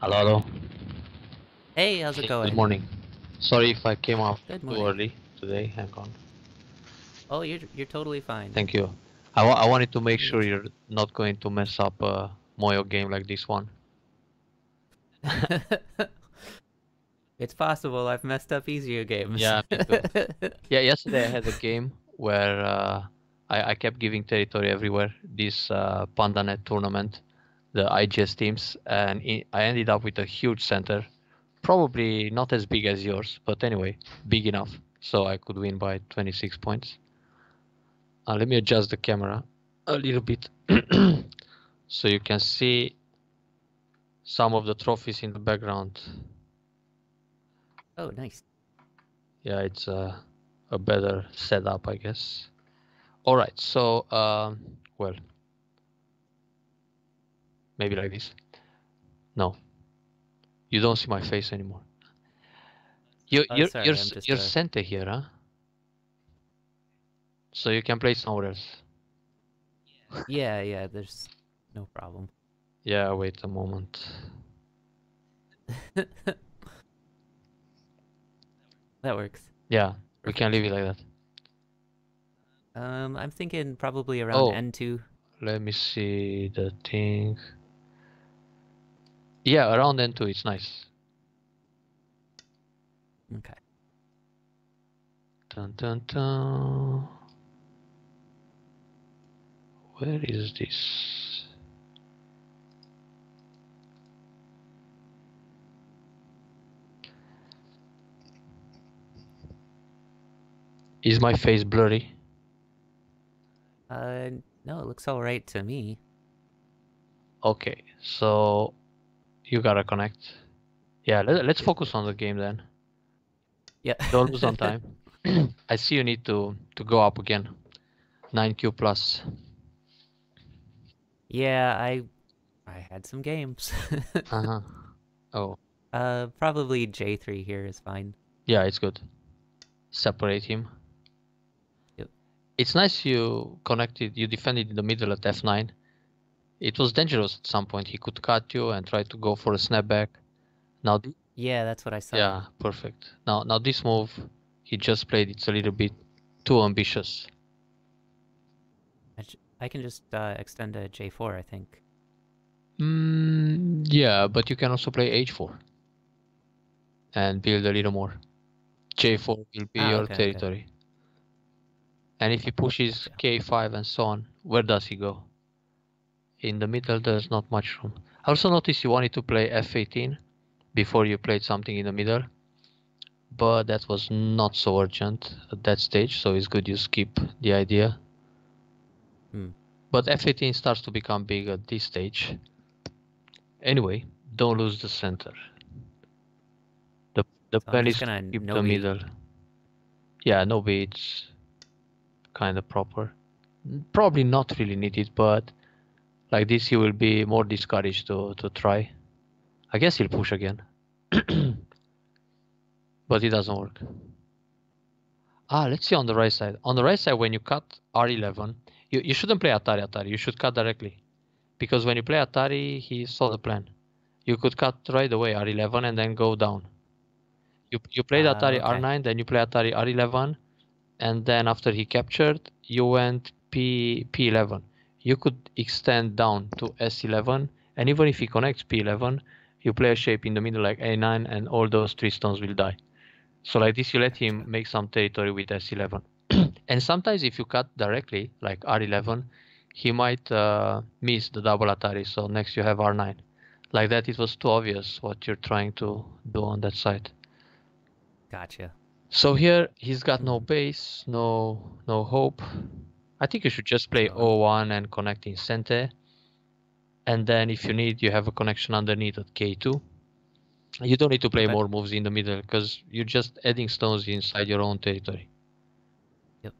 Hello, hello. Hey, how's it Hey, good going? morning. Sorry if I came up Good too morning. early today. Hang on. Oh, you're totally fine. Thank you. I wanted to make Let me sure you're not going to mess up a Moyo game like this one. It's possible I've messed up easier games. Yeah, me too. Yeah, yesterday I had a game where I kept giving territory everywhere. This PandaNet tournament, the IGS teams, and I ended up with a huge center. Probably not as big as yours, but anyway, big enough so I could win by 26 points. Let me adjust the camera a little bit so you can see some of the trophies in the background. Oh, nice. Yeah, it's a better setup, I guess. All right, so well, maybe like this. No, you don't see my face anymore. You Oh, you're you're sorry, I'm just you're center here, huh? So you can play somewhere else. yeah, there's no problem. Yeah, wait a moment. That works. Yeah, we can Perfect. leave it like that. I'm thinking probably around Oh, N2. let me see the thing. Yeah, around N2, it's nice. Okay. Dun dun dun. Where is this? Is my face blurry? Uh, no, it looks all right to me. Okay, so you gotta connect. Yeah, let's focus on the game then. Yeah. Don't lose on time. I see you need to go up again. 9Q plus. Yeah, I had some games. Uh-huh. Oh, Probably J3 here is fine. yeah, it's good. Separate him. Yep. It's nice you connected, you defended in the middle at F9. It was dangerous at some point. He could cut you and try to go for a snapback. Now, Yeah, that's what I saw. yeah, perfect. Now this move he just played, it's a little bit too ambitious. I can just extend a J4, I think. Yeah, but you can also play H4 and build a little more. J4 will be Ah, your okay. territory. And if he pushes Gotcha. K5 and so on, where does he go? In the middle, there's not much room. I also noticed you wanted to play F18 before you played something in the middle, but that was not so urgent at that stage, so it's good you skip the idea. Hmm. But F18 starts to become big at this stage. Anyway, don't lose the center. The So I'm plan just is to gonna keep the Nobi. middle. Yeah, no beats, kind of proper. Probably not really needed, but like this he will be more discouraged to try. I guess he'll push again. But it doesn't work. Let's see on the right side. On the right side, when you cut R11, you shouldn't play Atari. You should cut directly. Because when you play Atari, he saw the plan. You could cut right away R11 and then go down. You played Atari Okay. R9, then you play Atari R11, and then after he captured, you went P11. You could extend down to S11, and even if he connects P11, you play a shape in the middle like A9, and all those three stones will die. So like this, you let him Gotcha. make some territory with S11. And sometimes if you cut directly, like R11, he might miss the double Atari. So next you have R9. Like that, it was too obvious what you're trying to do on that side. Gotcha. So here he's got no Hmm. base, no hope. I think you should just play So O1 and connect in center. And then if you need, you have a connection underneath at K2. You don't need to play okay. more moves in the middle because you're just adding stones inside your own territory. Yep.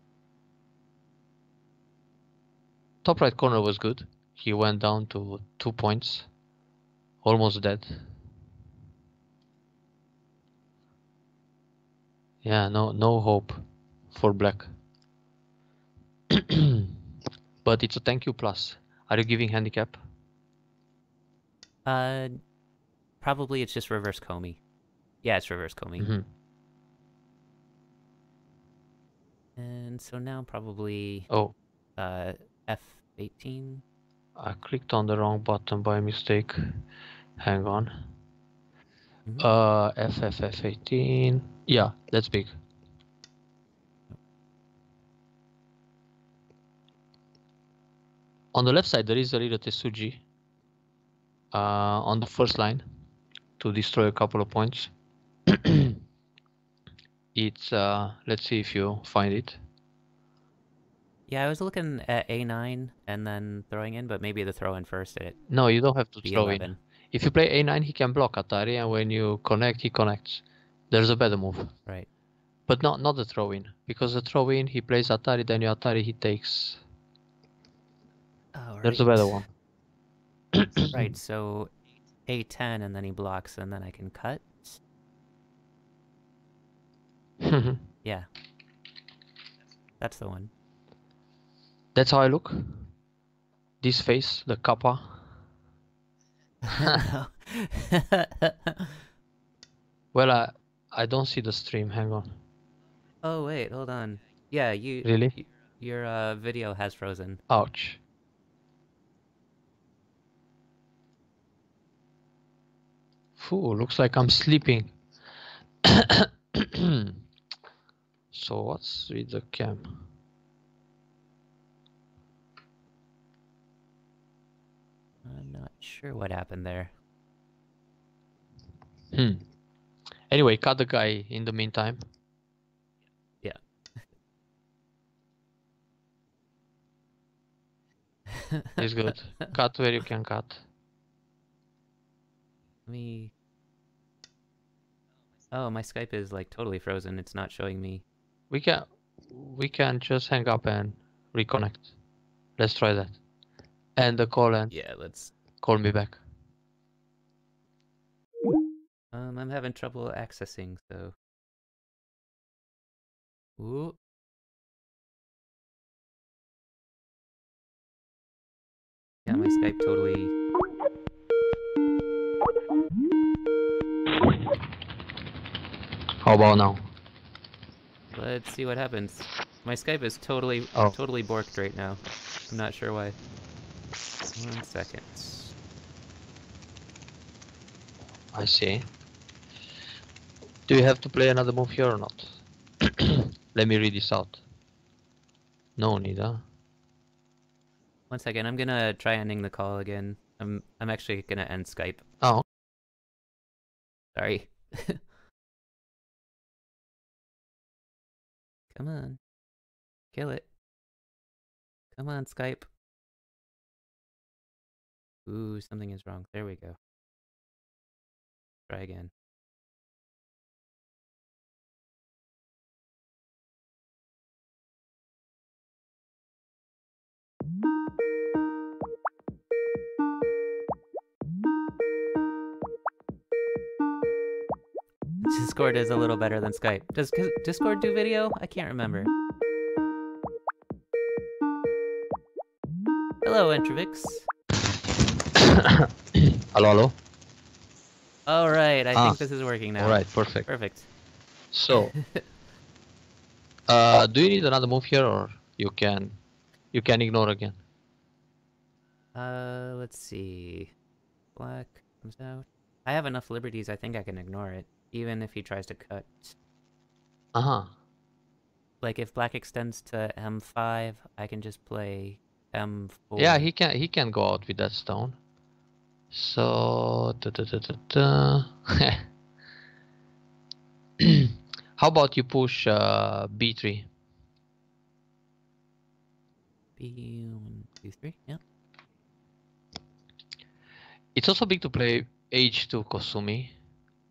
Top right corner was good. He went down to 2 points, almost dead. Yeah, no hope for black. But it's a thank you plus. Are you giving handicap? Uh, Probably it's just reverse Comey. Yeah, it's reverse Comey. Mm-hmm. And so now probably Oh, F18. I clicked on the wrong button by mistake. Hang on. Mhm. FFF18. Yeah, that's big. On the left side, there is a little Tesuji on the first line to destroy a couple of points. It's, let's see if you find it. Yeah, I was looking at A9 and then throwing in, but maybe the throw in first at No, you don't have to throw in. B11. If you play A9, he can block Atari, and when you connect, he connects. There's a better move. Right. But not the throw in, because the throw in, he plays Atari, then your Atari, he takes. Oh, There's a better right. one. Right, so A10 and then he blocks and then I can cut. Yeah. That's the one. That's how I look. This face, the kappa. Well, I don't see the stream. Hang on. Oh, wait, hold on. Yeah, Really? your video has frozen. Ouch. Phew, looks like I'm sleeping. So what's with the cam? I'm not sure what happened there. Anyway, cut the guy in the meantime. Yeah. It's good. Cut where you can cut. Me. Oh, my Skype is like totally frozen. It's not showing me. We can just hang up and reconnect. Let's try that. End the call and Yeah, let's. call me back. I'm having trouble accessing, so. Ooh. Yeah, my Skype totally. How about now? Let's see what happens. My Skype is totally borked right now. I'm not sure why. 1 second. I see. Do you have to play another move here or not? Let me read this out. No need, huh? 1 second. I'm gonna try ending the call again. I'm actually gonna end Skype. Oh. Sorry. Come on. Kill it. Come on, Skype. Ooh, something is wrong. There we go. Try again. Discord is a little better than Skype. Does Discord do video? I can't remember. Hello, Entrovix. Hello? All right, I think this is working now. All right, perfect. Perfect. So, do you need another move here, or you can ignore again? Let's see. Black comes out. I have enough liberties. I think I can ignore it, even if he tries to cut. Like if black extends to M5, I can just play M4. Yeah, he can go out with that stone. So, how about you push B3? B1, 2, 3. Yeah. It's also big to play H2 Kosumi,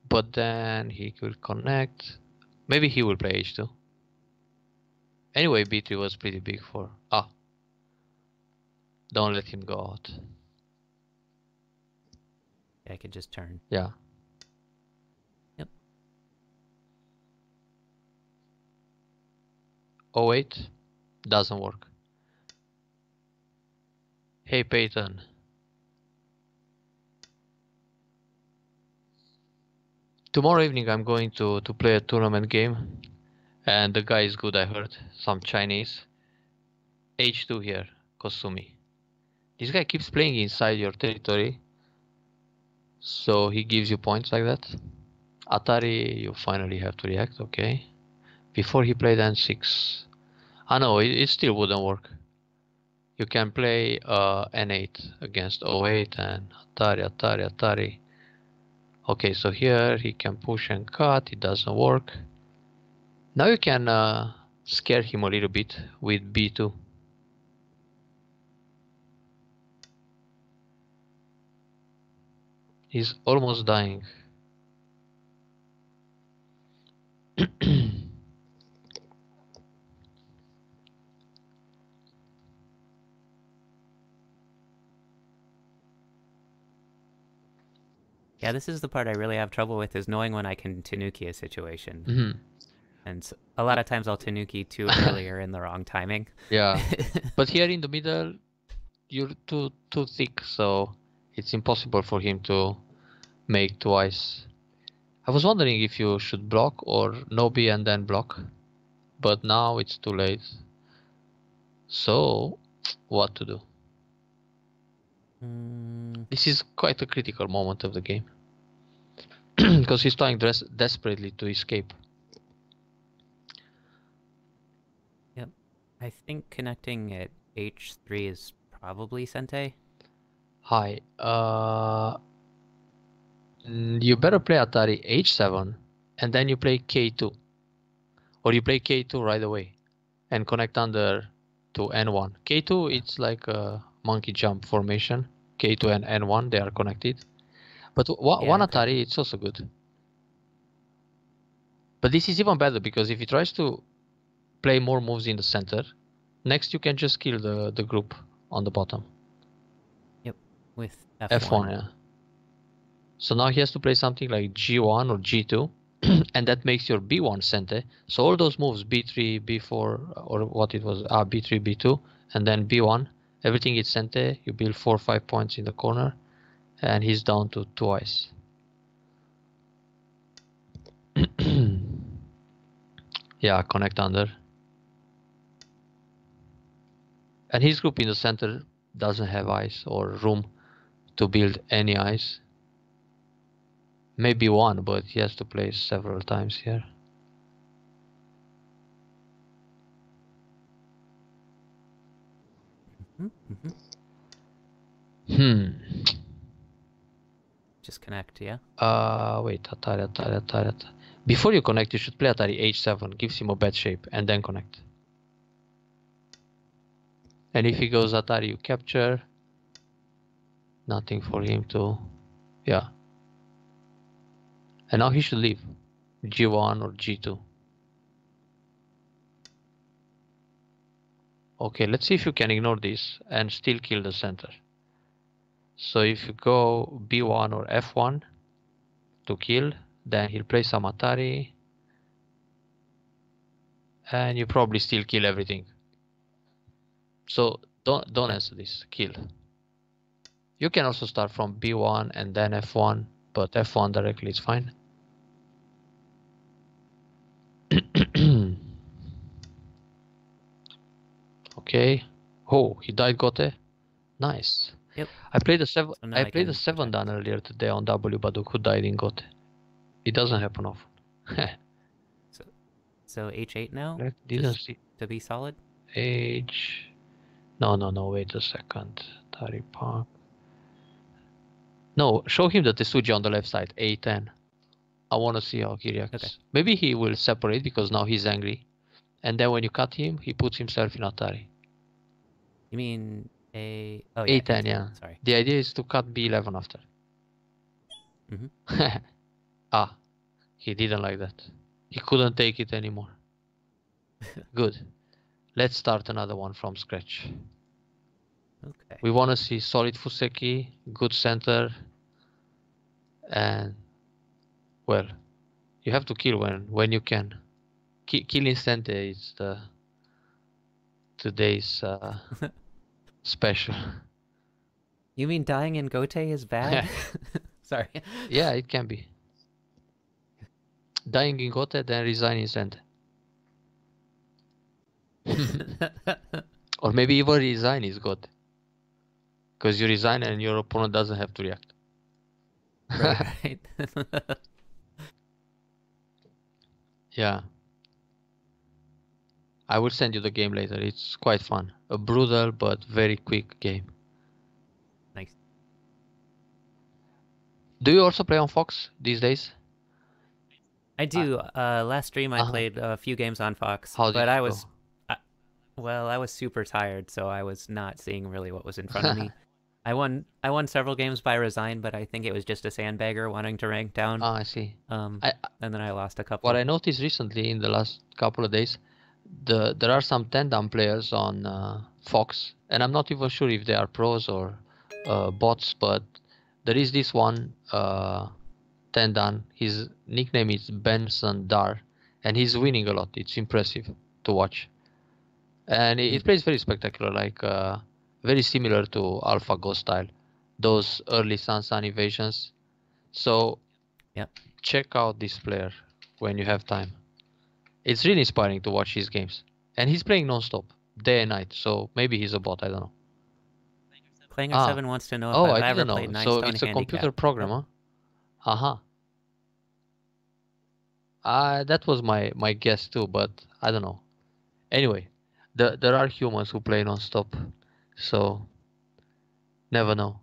but then he will connect. Maybe he will play H2. Anyway, B3 was pretty big for... Don't let him go out. I could just turn. Yeah. Yep. Oh wait, doesn't work. Hey Peyton. Tomorrow evening I'm going to play a tournament game, and the guy is good. I heard some Chinese. H2 here, Kosumi. This guy keeps playing inside your territory, so he gives you points like that. Atari, you finally have to react. Okay. Before he played N6. Ah no, it still wouldn't work. You can play N8 against 08 and Atari. Okay, so here he can push and cut, it doesn't work. Now you can scare him a little bit with B2. He's almost dying. Yeah, this is the part I really have trouble with, is knowing when I can Tanuki a situation. Mhm. And a lot of times I'll Tanuki too early or in the wrong timing. Yeah, but here in the middle, you're too thick, so it's impossible for him to make twice. I was wondering if you should block or no B and then block, but now it's too late. So, what to do? This is quite a critical moment of the game. Because he's trying desperately to escape. Yep. I think connecting at H3 is probably Sente. Hi. You better play Atari H7 and then you play K2. Or you play K2 right away and connect under to N1. K2, it's like a monkey jump formation. K2 and N1, they are connected. But one Atari, it's also good. But this is even better because if he tries to play more moves in the center, next you can just kill the group on the bottom. Yep, with F1. F1, yeah. So now he has to play something like G1 or G2, and that makes your B1 Sente. So all those moves, B3, B4, or what it was, B3, B2, and then B1, everything is Sente. You build 4 or 5 points in the corner, and he's down to twice. Yeah, connect under. And his group in the center doesn't have ice or room to build any ice. Maybe one, but he has to play several times here. Just connect, yeah? Wait, Atari. Before you connect, you should play Atari H7, gives him a bad shape, and then connect. And if he goes Atari, you capture. Nothing for him to, yeah. And now he should leave, G1 or G2. Okay, let's see if you can ignore this and still kill the center. So if you go B1 or F1 to kill, then he'll play some Atari, and you probably still kill everything. So don't answer this, kill. You can also start from B1 and then F1, but F1 directly is fine. Okay. Oh, he died Gote. Nice. Yep. I played a 7 Dan earlier today on W Baduk who died in Gote. It doesn't happen often. So H8 now? Didn't see. To be solid? H. No, wait a second. Tari Park. No, show him the Tesuji on the left side, A10. I want to see how he reacts. Okay. Maybe he will separate because now he's angry. And then when you cut him, he puts himself in Atari. You mean A... Oh, yeah, A10, yeah. Sorry. The idea is to cut B11 after. Ah, he didn't like that. He couldn't take it anymore. Good. Let's start another one from scratch. Okay. We want to see solid Fuseki, good center, and well, you have to kill when you can. Killing Sente is today's special. You mean dying in Gote is bad? Sorry. Yeah, it can be. Dying in Gote, then resign in Sente. Or maybe even resign is Gote. Because you resign and your opponent doesn't have to react. Right. Yeah. I will send you the game later. It's quite fun. A brutal but very quick game. Nice. Do you also play on Fox these days? I do. Last stream I played a few games on Fox, How did but it I go? was, well, I was super tired, so I was not seeing really what was in front of me. I won several games by resign, but I think it was just a sandbagger wanting to rank down. I see. And then I lost a couple. What I noticed recently in the last couple of days, there are some 10-dan players on Fox, and I'm not even sure if they are pros or bots, but there is this one 10-dan. His nickname is Benson Dar, and he's winning a lot. It's impressive to watch. And it plays very spectacular, like very similar to AlphaGo style, those early Sun invasions. So check out this player when you have time. It's really inspiring to watch his games. And he's playing non-stop, day and night, so maybe he's a bot, I don't know. Player7 wants to know if I've ever played Nine So Stone it's a Handicap. computer program, huh? That was my guess too, but I don't know. Anyway, there are humans who play non-stop, so never know.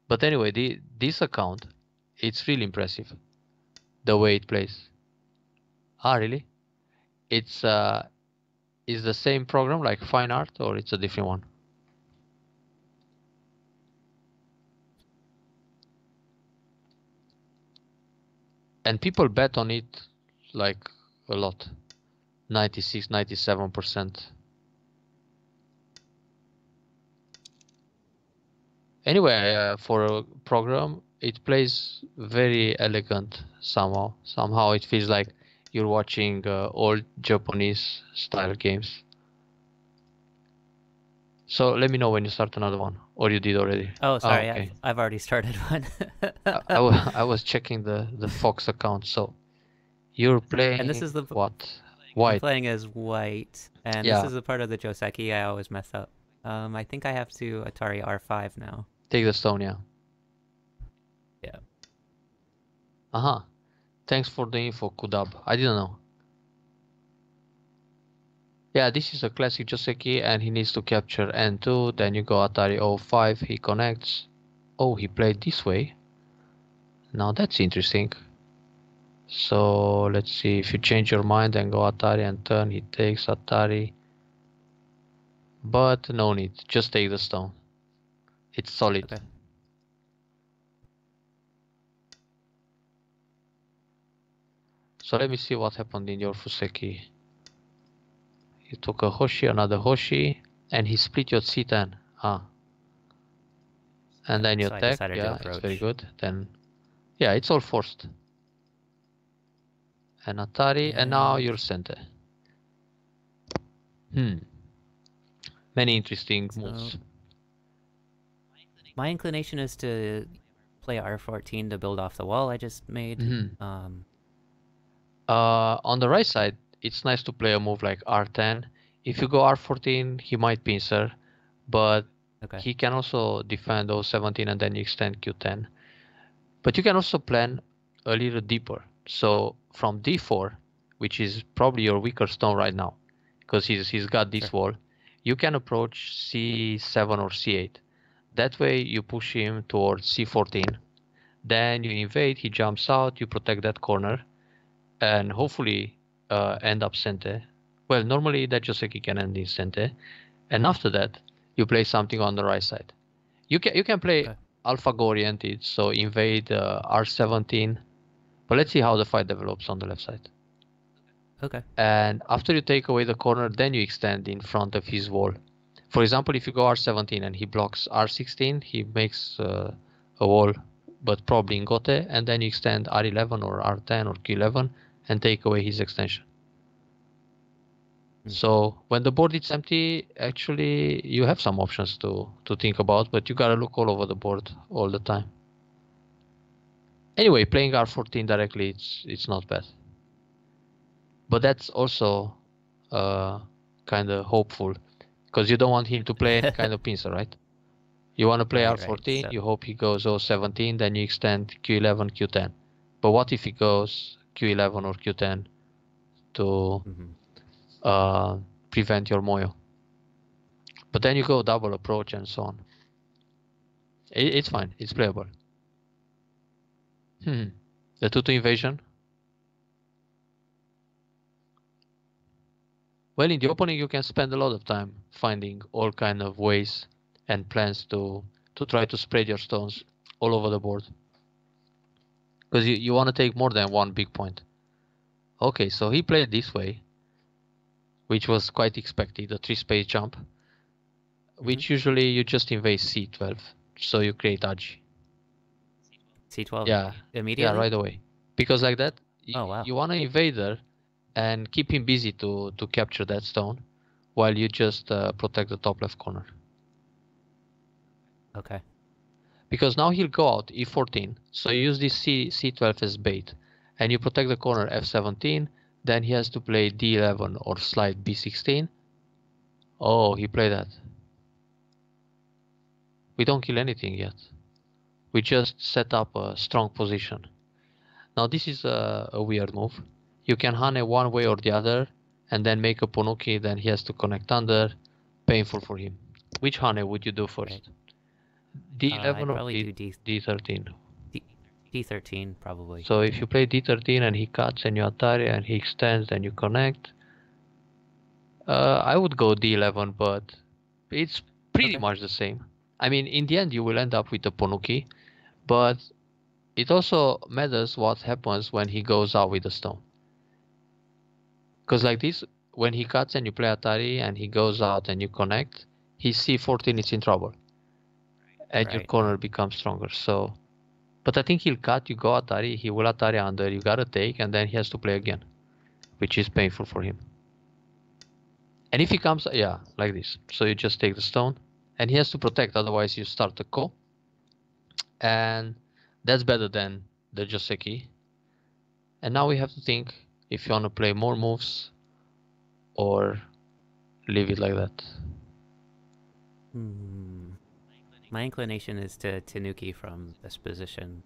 But anyway, this account, it's really impressive, the way it plays. Really? It's is the same program like Fine Art, or it's a different one? And people bet on it like a lot, 96, 97%. Anyway, for a program, it plays very elegant somehow. Somehow it feels like you're watching old Japanese style games. So let me know when you start another one, or you did already. Oh, sorry, okay. I've already started one. I was checking the Fox account. So you're playing. And this is the what? White. I'm playing as white, and this is the part of the Joseki I always mess up. I think I have to Atari R5 now. Take the stone, yeah. Yeah. Thanks for the info, Kudab. I didn't know. Yeah, this is a classic Joseki, and he needs to capture N2. Then you go Atari 05, he connects. Oh, he played this way. Now that's interesting. So let's see, if you change your mind and go Atari and turn, he takes Atari. But no need, just take the stone. It's solid. Okay. So let me see what happened in your Fuseki. You took a Hoshi, another Hoshi, and he split your C10. And then you attack. Yeah, it's very good. Then, yeah, it's all forced. And Atari, and now you're Sente. Many interesting moves. My inclination is to play R14 to build off the wall I just made. On the right side, it's nice to play a move like R10. If you go R14, he might pincer, but he can also defend O17 and then you extend Q10. But you can also plan a little deeper. So from D4, which is probably your weaker stone right now, because he's got this wall, you can approach C7 or C8. That way you push him towards C14. Then you invade, he jumps out, you protect that corner, and hopefully end up Sente. Well, normally that Joseki can end in Sente. And after that, you play something on the right side. You can play AlphaGo oriented, so invade R17. But let's see how the fight develops on the left side. Okay. And after you take away the corner, then you extend in front of his wall. For example, if you go R17 and he blocks R16, he makes a wall, but probably in Gote, and then you extend R11 or R10 or Q11 and take away his extension. So when the board is empty, actually you have some options to think about, but you gotta look all over the board all the time. Anyway, playing R14 directly, it's not bad. But that's also kind of hopeful because you don't want him to play any kind of pincer, right? You want to play Right, right. R14, So, you hope he goes O17, then you extend Q11, Q10. But what if he goes Q11 or Q10 to prevent your Moyo? But then you go double approach and so on. It's fine, it's playable. The 2-2 invasion. Well, in the opening you can spend a lot of time finding all kind of ways and plans to try to spread your stones all over the board. Because you want to take more than one big point. Okay, so he played this way, which was quite expected, a 3-space jump, which usually you just invade C12, so you create Agi. C12 Yeah, immediately? right away. Because like that, Oh, wow. you want to invade there and keep him busy to capture that stone, while you just protect the top left corner. Okay. Because now he'll go out E14, so you use this C12 as bait, and you protect the corner F17, then he has to play D11 or slide B16. Oh, he played that. We don't kill anything yet. We just set up a strong position. Now this is a weird move. You can Hane one way or the other, and then make a Ponuki, then he has to connect under. Painful for him. Which Hane would you do first? Right. D11 I'd or probably do D13? D13, probably. So if you play D13 and he cuts and you Atari and he extends and you connect, I would go D11, but it's pretty much the same. I mean, in the end, you will end up with a Ponuki, but it also matters what happens when he goes out with the stone. Because like this, when he cuts and you play Atari and he goes out and you connect, his C14 is in trouble. And your corner becomes stronger. So, but I think he'll cut, you go Atari, he will Atari under, you gotta take, and then he has to play again, which is painful for him. And if he comes, yeah, like this. So you just take the stone, and he has to protect, otherwise you start the ko. And that's better than the Joseki. And now we have to think if you want to play more moves or leave it like that. My inclination is to Tanuki from this position.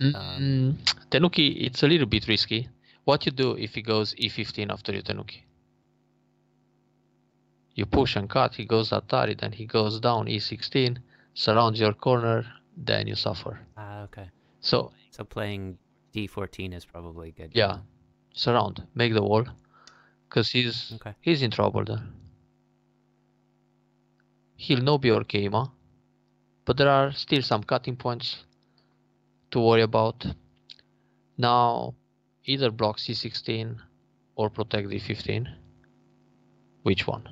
Tenuki, it's a little bit risky. What you do if he goes E15 after your Tenuki? You push and cut, he goes Atari, then he goes down E16, surrounds your corner, then you suffer. Okay. So playing D14 is probably good. Yeah, surround, make the wall, because he's in trouble there. He'll no be Keima, but there are still some cutting points to worry about. Now, either block C16 or protect D15. Which one?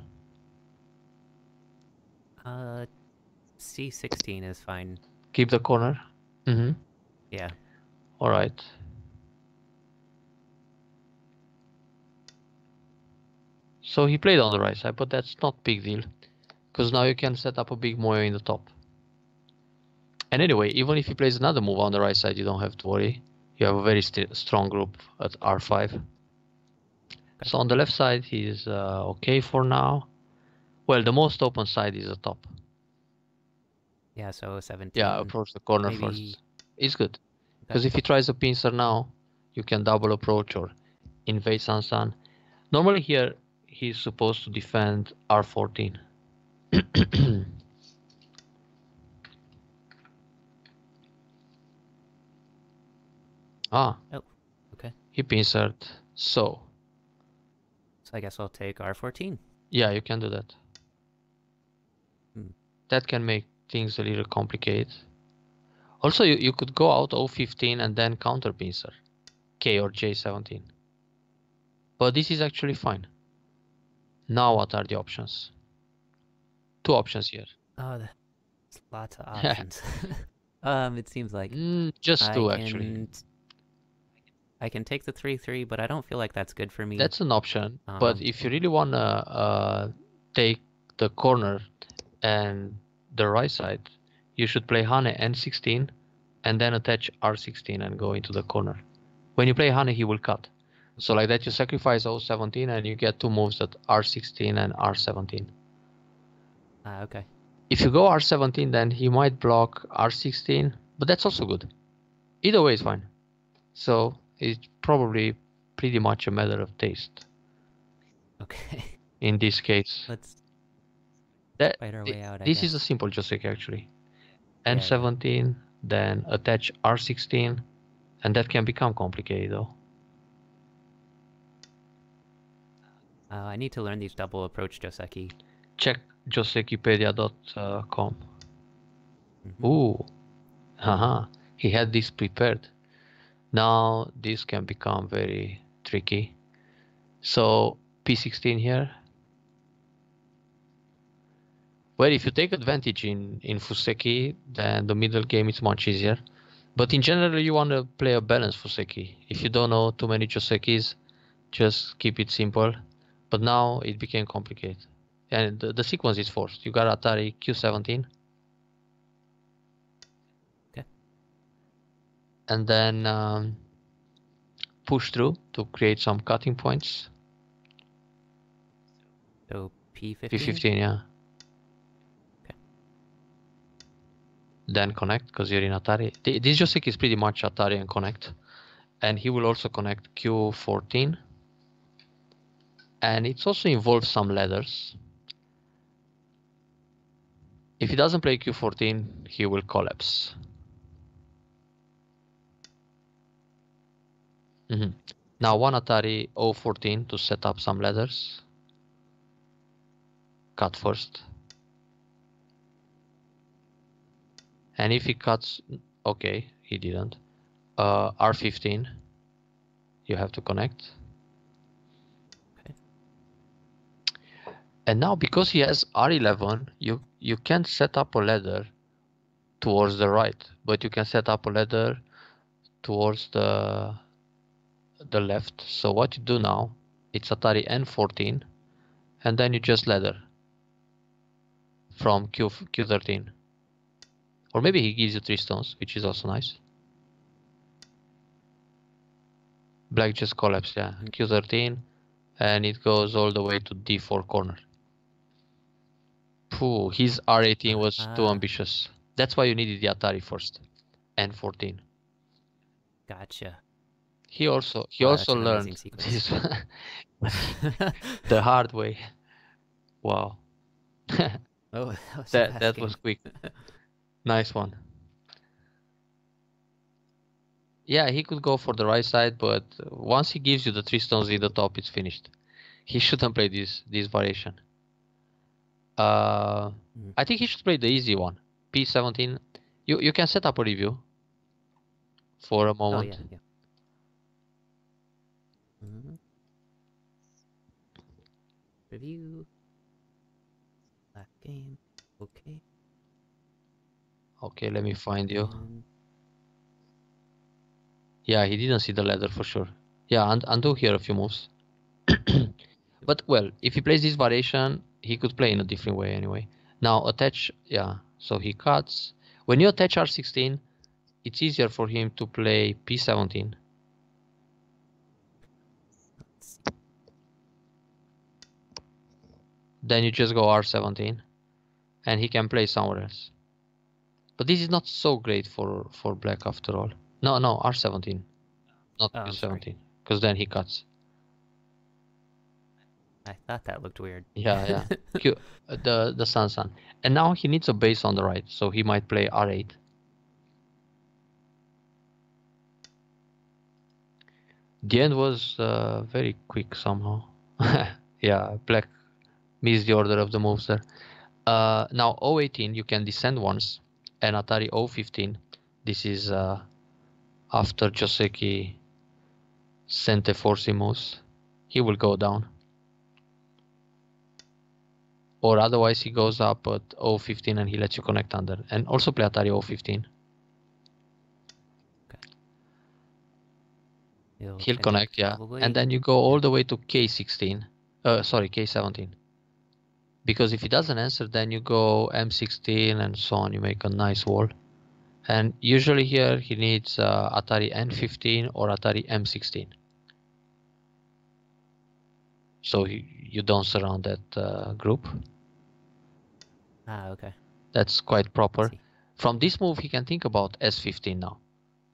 C16 is fine. Keep the corner? Yeah. Alright. So he played on the right side, but that's not big deal. Because now you can set up a big Moyo in the top. And anyway, even if he plays another move on the right side, you don't have to worry. You have a very strong group at R5. So on the left side, he's okay for now. Well, the most open side is the top. Yeah, so 17. Yeah, approach the corner first. It's good. Because if he tries a pincer now, you can double approach or invade Sansan. Normally here, he's supposed to defend R14. Oh, okay. He pincered. So I guess I'll take R14. Yeah, you can do that. That can make things a little complicated. Also, you could go out O15 and then counter pincer. K or J17. But this is actually fine. Now what are the options? Two options here. Oh, that's lots of options. It seems like just two actually. I can take the 3-3, but I don't feel like that's good for me. That's an option. But if you really wanna take the corner and the right side, you should play Hane N16 and then attach R16 and go into the corner. When you play Hane, he will cut. So like that, you sacrifice O17 and you get two moves at R16 and R17. Okay. If you go R17, then he might block R16, but that's also good. Either way is fine. So it's probably pretty much a matter of taste. Okay. In this case. Let's That fight our way out, I this guess. is a simple Joseki actually. Yeah, N17, then attach R16, and that can become complicated though. I need to learn these double approach Joseki. Check josekipedia.com. Mm-hmm. Ooh, haha, he had this prepared. Now this can become very tricky. So P16 here. Well, if you take advantage in Fuseki, then the middle game is much easier. But in general, you want to play a balanced Fuseki. If you don't know too many Josekis, just keep it simple. But now it became complicated. And the sequence is forced. You got Atari Q17. Okay. And then push through to create some cutting points. So P15? P15, yeah. Okay. Then connect, because you're in Atari. This Joseki is pretty much Atari and connect. And he will also connect Q14. And it also involves some ladders. If he doesn't play Q14, he will collapse. Now one Atari O14 to set up some ladders. Cut first. And if he cuts, okay, he didn't. R15, you have to connect. Okay. And now because he has R11, you can't set up a ladder towards the right, but you can set up a ladder towards the left. So what you do now, it's Atari N14, and then you just ladder from Q13. Or maybe he gives you 3 stones, which is also nice. Black just collapsed, yeah. Q13, and it goes all the way to D4 corner. Pooh, his R18 was too ambitious. That's why you needed the Atari first. N14. Gotcha. He also That's an learned amazing this sequence. the hard way. Wow. Oh, that was a fast that game. was quick. Nice one. Yeah, he could go for the right side, but once he gives you the 3 stones in the top, it's finished. He shouldn't play this variation. I think he should play the easy one. P17. You can set up a review for a moment. Oh, yeah. Review. Last game. Okay. Okay, let me find you. Yeah, he didn't see the ladder for sure. Yeah, undo here a few moves. But well, if he plays this variation, he could play in a different way anyway. Now attach, yeah, so he cuts. When you attach R16, it's easier for him to play P17. Then you just go R17, and he can play somewhere else. But this is not so great for black after all. No, R17, not Q17, because then he cuts. I thought that looked weird. Yeah. The Sun. And now he needs a base on the right, so he might play R8. The end was very quick somehow. Yeah, black missed the order of the moves there. Now O18, you can descend once, and Atari O15. This is after Joseki Sente Forci moves. He will go down. Or otherwise he goes up at O15 and he lets you connect under. And also play Atari O15. Okay. He'll connect, yeah. Probably. And then you go all the way to K16. K17. Because if he doesn't answer, then you go M16 and so on. You make a nice wall. And usually here he needs Atari N15 or Atari M16. so you don't surround that group. Okay. That's quite proper. See. From this move, he can think about S15 now,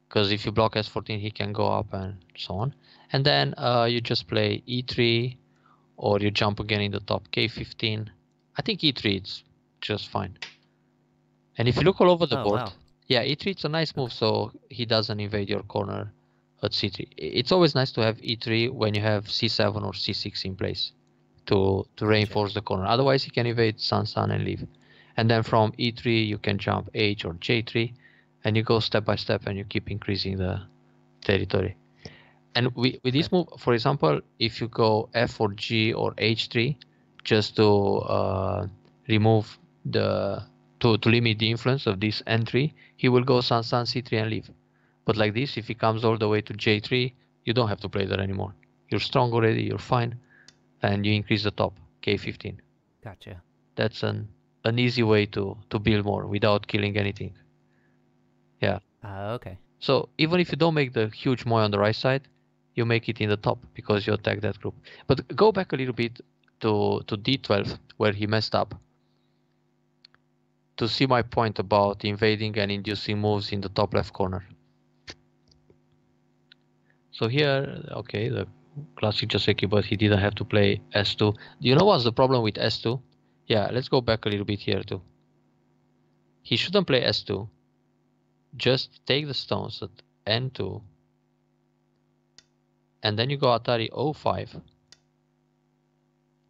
because if you block S14, he can go up and so on. And then you just play E3, or you jump again in the top K15. I think E3 is just fine. And if you look all over the Oh, board, wow. yeah, E3 it's a nice move, Okay. so he doesn't invade your corner at C3. It's always nice to have E3 when you have C7 or C6 in place to Gotcha. reinforce the corner. Otherwise, he can evade Sun and leave. And then from E3, you can jump H or J3, and you go step by step, and you keep increasing the territory. And with this move, for example, if you go F or G or H3, just to remove to limit the influence of this N3, he will go Sun C3 and leave. But like this, if he comes all the way to J3, you don't have to play there anymore. You're strong already, you're fine, and you increase the top, K15. Gotcha. That's an easy way to build more without killing anything. Yeah. Okay. So even if you don't make the huge Moy on the right side, you make it in the top because you attack that group. But go back a little bit to D12 where he messed up to see my point about invading and inducing moves in the top left corner. So here, okay, the classic Joseki, but he didn't have to play S2. Do you know what's the problem with S2? Yeah, let's go back a little bit here too. He shouldn't play S2. Just take the stones at N2, and then you go Atari O5.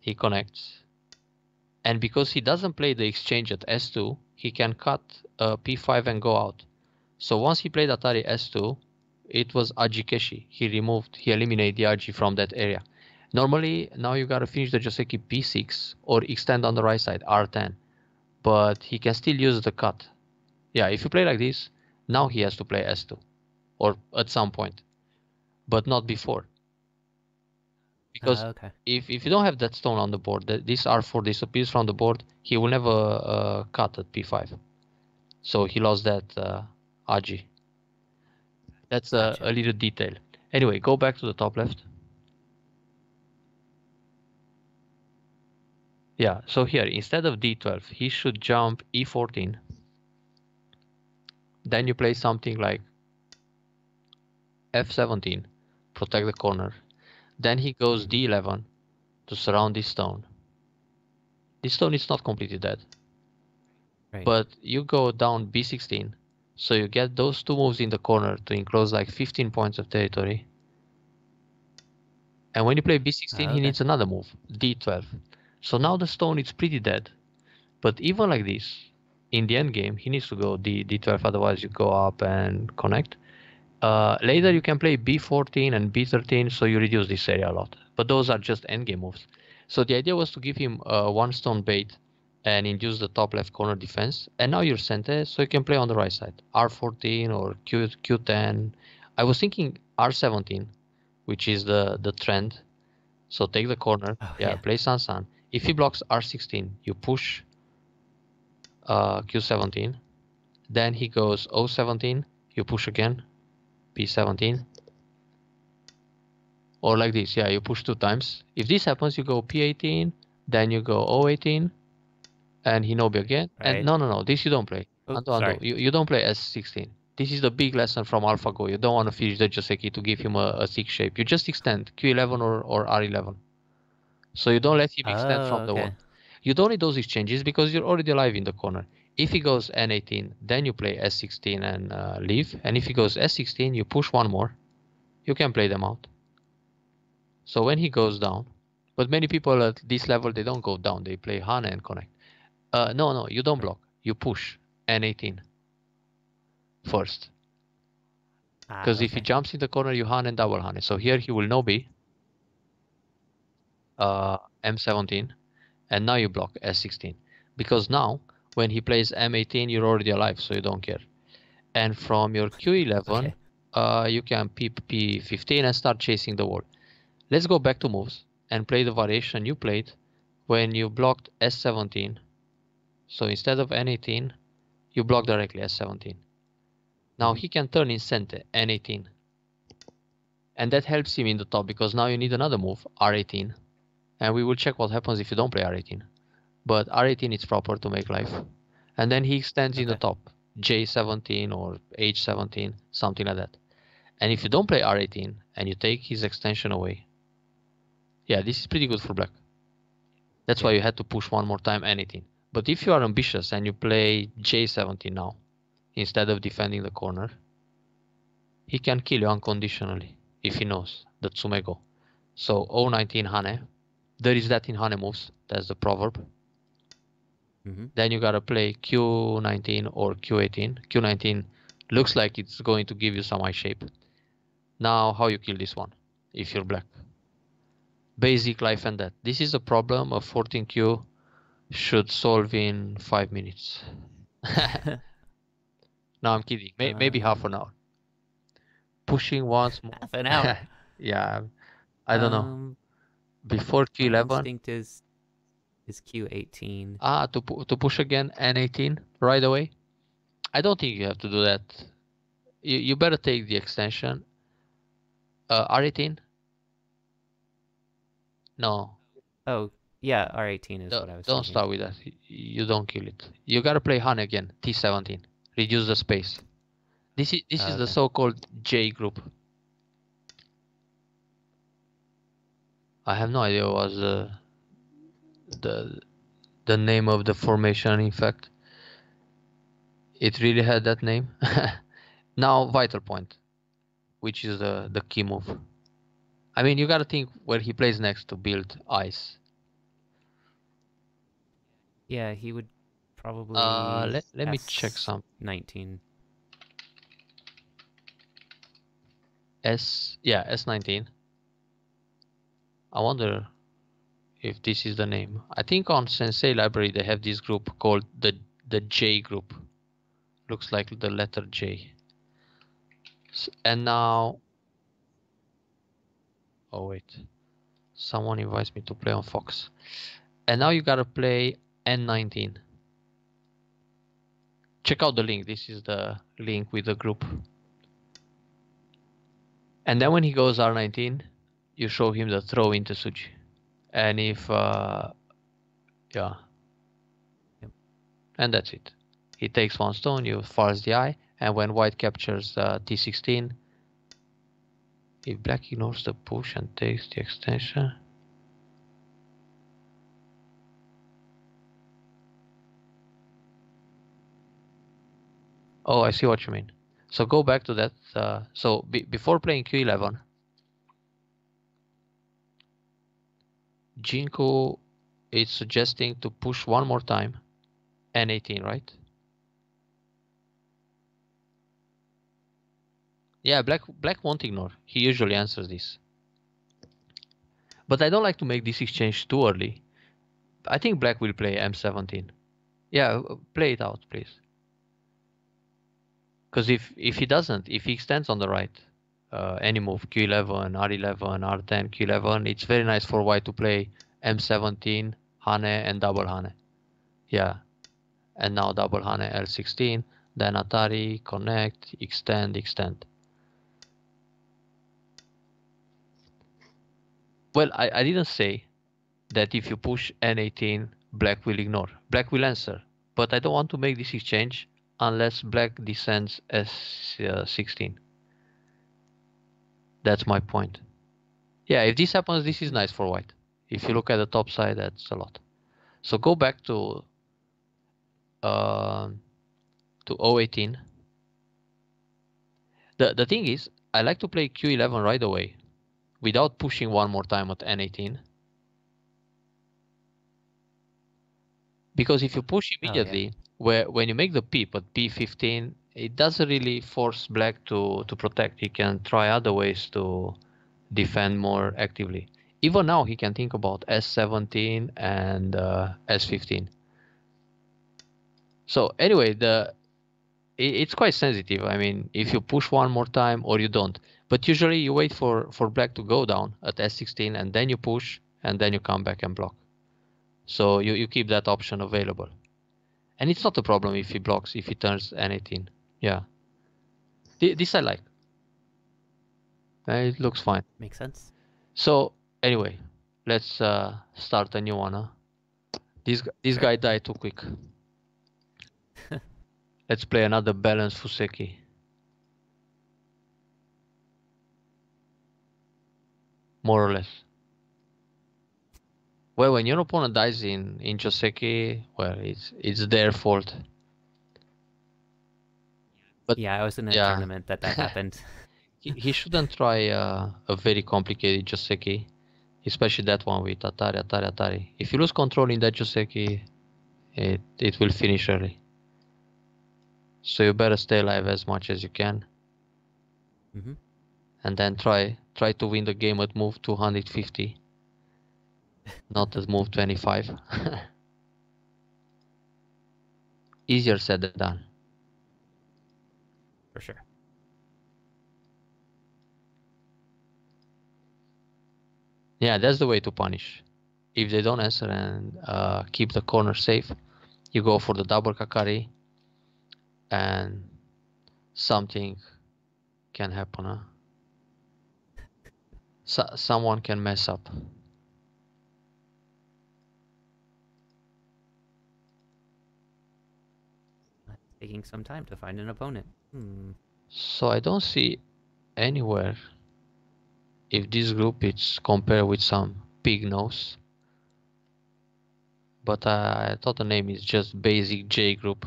He connects, and because he doesn't play the exchange at S2, he can cut P5 and go out. So once he played Atari S2, it was Ajikeshi. He eliminated the Aji from that area. Normally, now you gotta finish the Joseki P6 or extend on the right side, R10. But he can still use the cut. Yeah, if you play like this, now he has to play S2. Or at some point. But not before. Because Okay. if you don't have that stone on the board, this R4 disappears from the board, he will never cut at P5. So he lost that Aji. That's Gotcha. a little detail. Anyway, go back to the top left. Yeah, so here, instead of D12, he should jump E14. Then you play something like F17, protect the corner. Then he goes D11 to surround this stone. This stone is not completely dead. Right. But you go down B16, so you get those two moves in the corner to enclose like 15 points of territory. And when you play B16, he needs another move, D12. So now the stone is pretty dead. But even like this, in the end game, he needs to go D12, otherwise you go up and connect. Later you can play B14 and B13, so you reduce this area a lot. But those are just endgame moves. So the idea was to give him one stone bait and induce the top left corner defense. And now you're Sente, so you can play on the right side. R14 or Q10. I was thinking R17, which is the trend. So take the corner, play Sansan. If he blocks R16, you push Q17. Then he goes O17, you push again, P17. Or like this, you push 2 times. If this happens, you go P18, then you go O18, and Hinobi again. Right. And no, this you don't play. Sorry. You don't play S16. This is the big lesson from AlphaGo. You don't want to finish the Joseki to give him a 6 shape. You just extend Q11 or R11. So you don't let him extend from the wall. You don't need those exchanges because you're already alive in the corner. If he goes N18, then you play S16 and leave. And if he goes S16, you push one more. You can play them out. So when he goes down, but many people at this level, they don't go down. They play Hane and connect. No, you don't block. You push N18 first. Because if he jumps in the corner, you Hane and double Hane. So here he will Nobi M17, and now you block S16. Because now, when he plays M18, you're already alive, so you don't care. And from your Q11, you can P15 and start chasing the wall. Let's go back to moves and play the variation you played when you blocked S17. So instead of N18, you block directly S17. Now he can turn in Sente, N18. And that helps him in the top because now you need another move, R18. and we will check what happens if you don't play R18. But R18 is proper to make life. And then he extends in the Okay. top, J17 or H17, something like that. And if you don't play R18 and you take his extension away, yeah, this is pretty good for black. That's why Yeah. you had to push one more time anything. But if you are ambitious and you play J17 now, instead of defending the corner, he can kill you unconditionally if he knows the Tsumego. So O19 Hane, there is that in Hane moves, that's the proverb. Then you gotta play Q19 or Q18. Q19 looks like it's going to give you some eye shape. Now how you kill this one if you're black? Basic life and death. This is a problem a 14Q should solve in 5 minutes. No, I'm kidding. Maybe half an hour. Pushing once more. Half an hour. Yeah, I don't know. Before My Q11. instinct is Q18. To push again N18 right away. I don't think you have to do that. You better take the extension. R18. No. Oh, yeah, R18 is what I was Don't thinking. start with that. You don't kill it. You gotta play Han again. T17. Reduce the space. This is the so-called J group. I have no idea what was the name of the formation. In fact, it really had that name. Now vital point, which is the key move. I mean, you gotta think where he plays next to build ice. Yeah, he would probably. Let me check some. 19. S19. I wonder if this is the name. I think on Sensei library they have this group called the J group. Looks like the letter J. And now, oh wait, someone invites me to play on Fox. And now you gotta play N19. Check out the link. This is the link with the group. And then when he goes R19, you show him the throw into Suji. And if, yeah. Yep. And that's it. He takes one stone, you force the eye, and when white captures T16, if black ignores the push and takes the extension, oh, I see what you mean. So go back to that. So before playing Q11, Jinku is suggesting to push one more time N18, right? Yeah, black won't ignore. He usually answers this. But I don't like to make this exchange too early. I think black will play M17. Yeah, play it out, please. Because if he doesn't, if he extends on the right, any move, Q11, R11, R10, Q11, it's very nice for white to play M17, Hane, and double Hane. Yeah, and now double Hane, L16, then Atari, connect, extend, extend. Well, I didn't say that if you push N18, black will ignore. Black will answer, but I don't want to make this exchange unless black descends S16. That's my point. Yeah, if this happens, this is nice for white. If you look at the top side, that's a lot. So go back to 018. The thing is, I like to play Q11 right away without pushing one more time at N18. Because if you push immediately, when you make the peep at B15, it doesn't really force black to protect. He can try other ways to defend more actively. Even now, he can think about S17 and S15. So anyway, it's quite sensitive. I mean, if you push one more time or you don't. But usually you wait for black to go down at S16 and then you push and then you come back and block. So you keep that option available. And it's not a problem if he blocks, if he turns N18. Yeah. This I like. It looks fine. Makes sense. So anyway, Let's start a new one, huh? This Sure. guy died too quick. Let's play another balanced Fuseki. More or less. Well, when your opponent dies in Joseki, well, it's their fault. But Yeah, I was in a yeah, tournament that happened. he shouldn't try a very complicated Joseki, especially that one with Atari, Atari, Atari. If you lose control in that Joseki, it will finish early. So you better stay alive as much as you can, Hmm. and then try to win the game at move 250, not at move 25. Easier said than done. For sure. Yeah, that's the way to punish. If they don't answer and keep the corner safe, you go for the double kakari, and something can happen. Huh? Someone can mess up. Taking some time to find an opponent. Hmm. So I don't see anywhere if this group is compared with some pig nose, but I thought the name is just basic J group.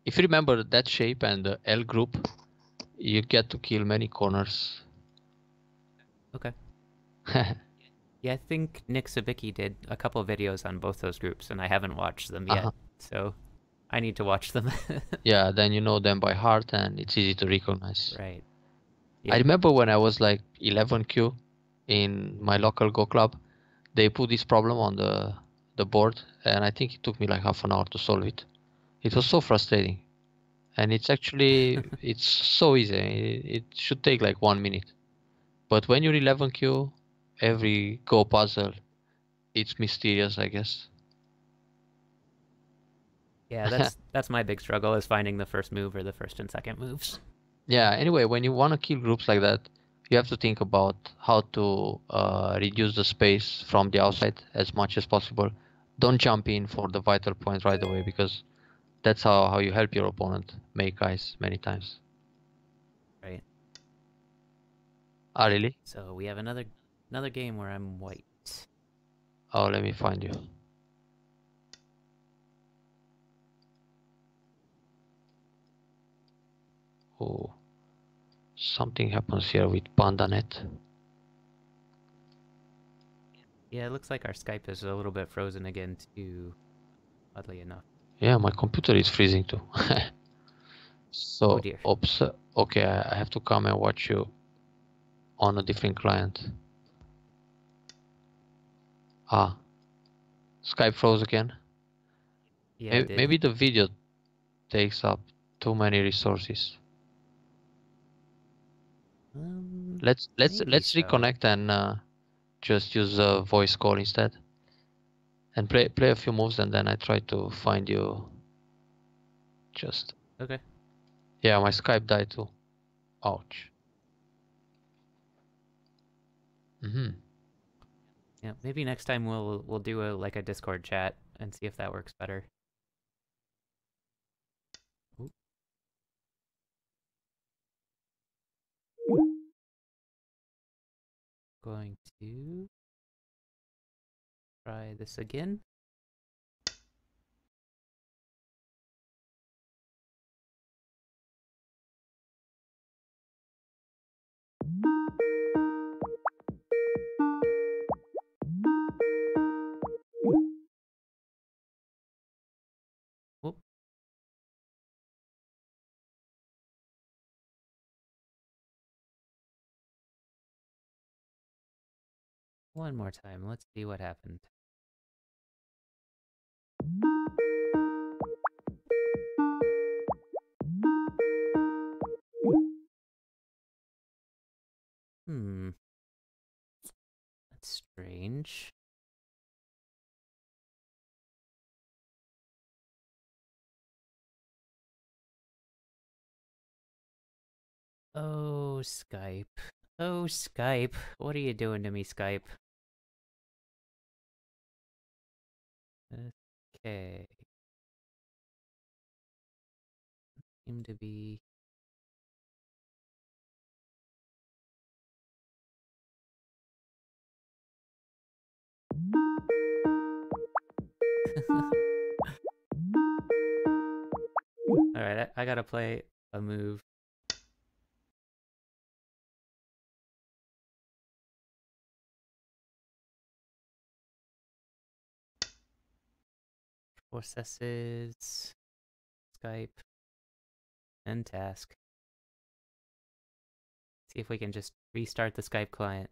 If you remember that shape and the L group, you get to kill many corners. Okay. Yeah, I think Nick Savicki did a couple of videos on both those groups, and I haven't watched them yet, Uh-huh. so I need to watch them. Yeah, then you know them by heart and it's easy to recognize. Right. I Yep. remember when I was like 11Q in my local Go club, they put this problem on the board, and I think it took me like half an hour to solve it. It was so frustrating, and it's so easy. It should take like 1 minute, but when you're 11Q, every Go puzzle, it's mysterious, I guess. Yeah, that's my big struggle is finding the first move or the first and second moves. Yeah, anyway, when you want to kill groups like that, you have to think about how to reduce the space from the outside as much as possible. Don't jump in for the vital point right away, because that's how you help your opponent make eyes many times. Right. Ah, really? So we have another game where I'm white. Oh, let me find you. Oh, something happens here with PandaNet. Yeah, it looks like our Skype is a little bit frozen again too, oddly enough. Yeah, my computer is freezing too. Oh So, dear. oops. Okay, I have to come and watch you on a different client. Ah, Skype froze again. Yeah, it Maybe did. the video takes up too many resources. Maybe Let's so. reconnect and just use a voice call instead, and play a few moves, and then I try to find you. Just Okay. yeah, my Skype died too. Ouch. Hmm. Yeah, maybe next time we'll do a Discord chat and see if that works better. Oop. Going to try this again. Whoop. One more time. Let's see what happened. Hmm, that's strange. Oh, Skype. Oh, Skype. What are you doing to me, Skype? Okay. Seem to be... Alright, I gotta play a move. Processes, Skype, and task. See if we can just restart the Skype client.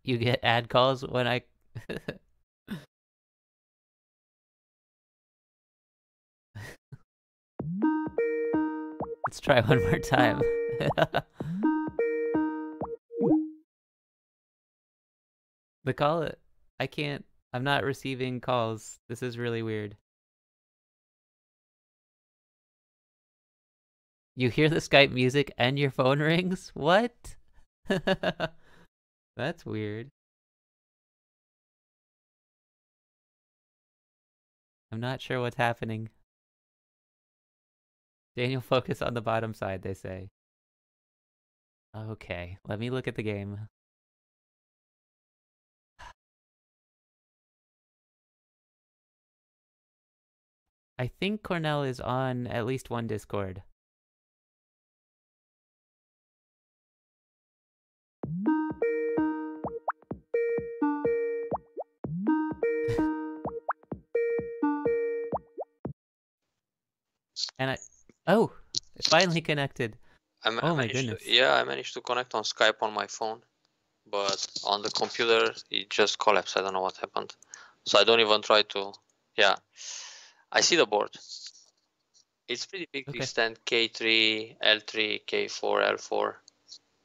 You get ad calls when I... Let's try one more time. The call, I can't, I'm not receiving calls. This is really weird. You hear the Skype music and your phone rings? What? That's weird. I'm not sure what's happening. Daniel, focus on the bottom side, they say. Okay, let me look at the game. I think Cornel is on at least one Discord. And oh, it finally connected. Oh my goodness. I managed to connect on Skype on my phone, but on the computer it just collapsed. I don't know what happened. So I don't even try to. Yeah, I see the board. It's pretty big to extend K3, L3, K4, L4,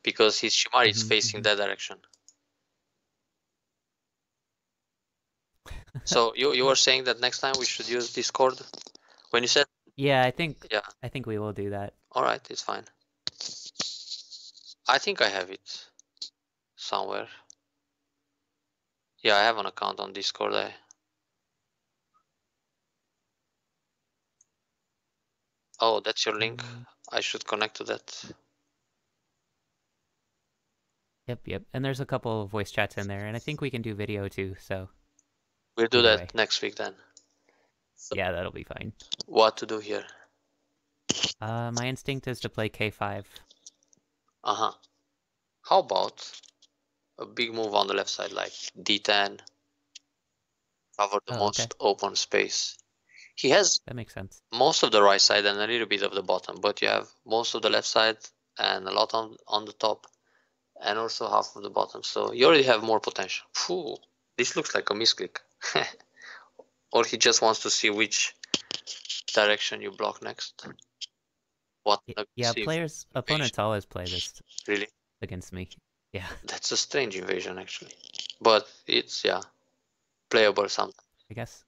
because his Shimari is facing that direction. So you were saying that next time we should use Discord? When you said... Yeah, I think we will do that. All right, it's fine. I think I have it somewhere. Yeah, I have an account on Discord. Oh, that's your link. I should connect to that. Yep. And there's a couple of voice chats in there, and I think we can do video too, so... We'll do that next week then. So, yeah, that'll be fine. What to do here? My instinct is to play K5. Uh-huh. How about a big move on the left side, like D10, cover the most open space. He has that makes sense. Most of the right side and a little bit of the bottom, but you have most of the left side and a lot on the top, and also half of the bottom. So you already have more potential. Phew, this looks like a misclick. Or he just wants to see which direction you block next. What? Yeah, opponents always play this. Really? Against me. Yeah. That's a strange invasion, actually. But it's, playable sometimes. I guess.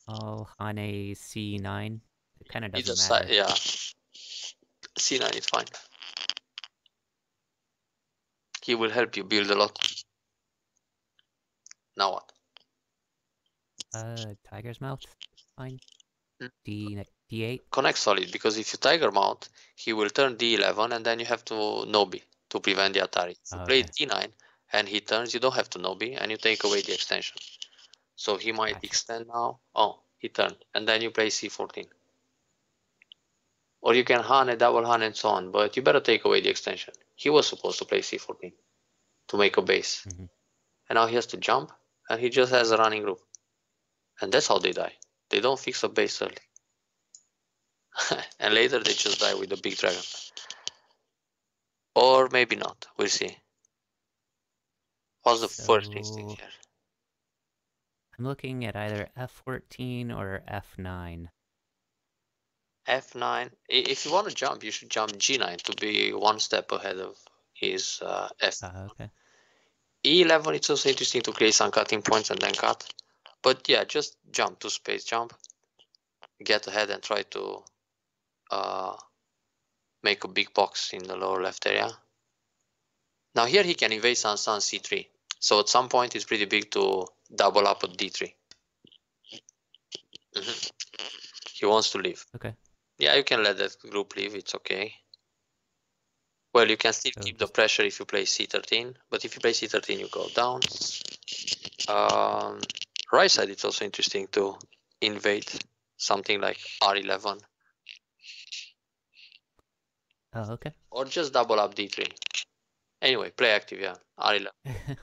Oh, on a C9. It kind of doesn't matter. Yeah. C9 is fine. He will help you build a lot. Now what? Tiger's Mouth. Fine. D8. Connect solid, because if you Tiger Mount, he will turn D11 and then you have to Nobi to prevent the Atari. If you play D9 and he turns, you don't have to Nobi and you take away the extension. So he might extend now. Oh, he turned. And then you play C14. Or you can Han, double Han and so on, but you better take away the extension. He was supposed to play C14 to make a base. And now he has to jump and he just has a running group. And that's how they die. They don't fix a base early. And later they just die with a big dragon. Or maybe not. We'll see. What's the first instinct here? I'm looking at either F14 or F9. F9. If you want to jump, you should jump G9 to be one step ahead of his F. Okay. E11, it's also interesting to create some cutting points and then cut. But yeah, just jump to space jump, get ahead and try to make a big box in the lower left area. Now here he can invade San c3. So at some point it's pretty big to double up at d3. He wants to leave. Okay. Yeah, you can let that group leave, it's okay. Well, you can still So keep the pressure if you play c13, but if you play c13 you go down. Right side it's also interesting to invade something like r11. Oh, okay. Or just double up d3. Anyway, play active, yeah, r11.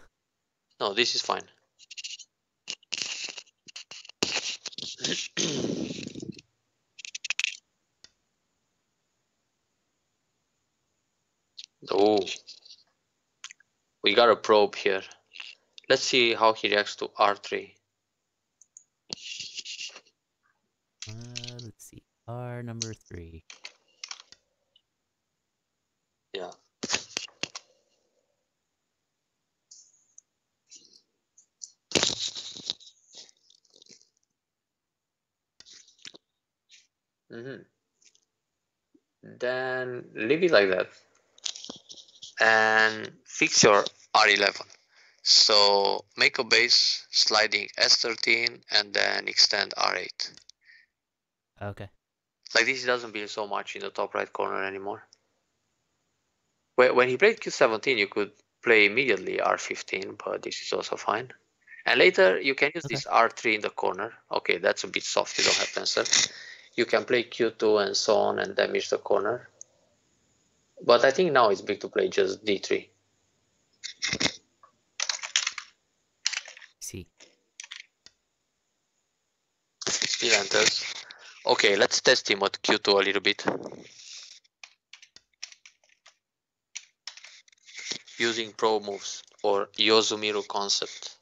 No, this is fine. Oh, we got a probe here. Let's see how he reacts to r3. Let's see. R number 3. Yeah. Then leave it like that and fix your r11. So make a base sliding s13 and then extend r8. Okay. Like this, it doesn't build so much in the top right corner anymore. When he played q17, you could play immediately r15, but this is also fine. And later you can use this r3 in the corner. Okay, that's a bit soft, you don't have pencil. You can play q2 and so on and damage the corner. But I think now it's big to play just d3. See. Still enters. Okay, let's test him at q2 a little bit. Using pro moves or Yozumiru concept.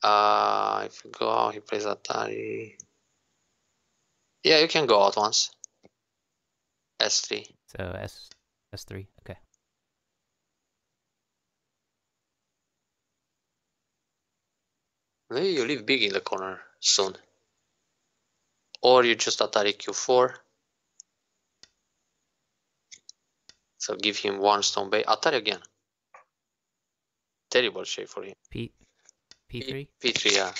If you go out, he plays Atari. Yeah, you can go out once. S3. So S3. Okay. Maybe you leave big in the corner soon. Or you just Atari Q4. So give him one stone bay. Atari again. Terrible shape for him. P3? P3, yeah.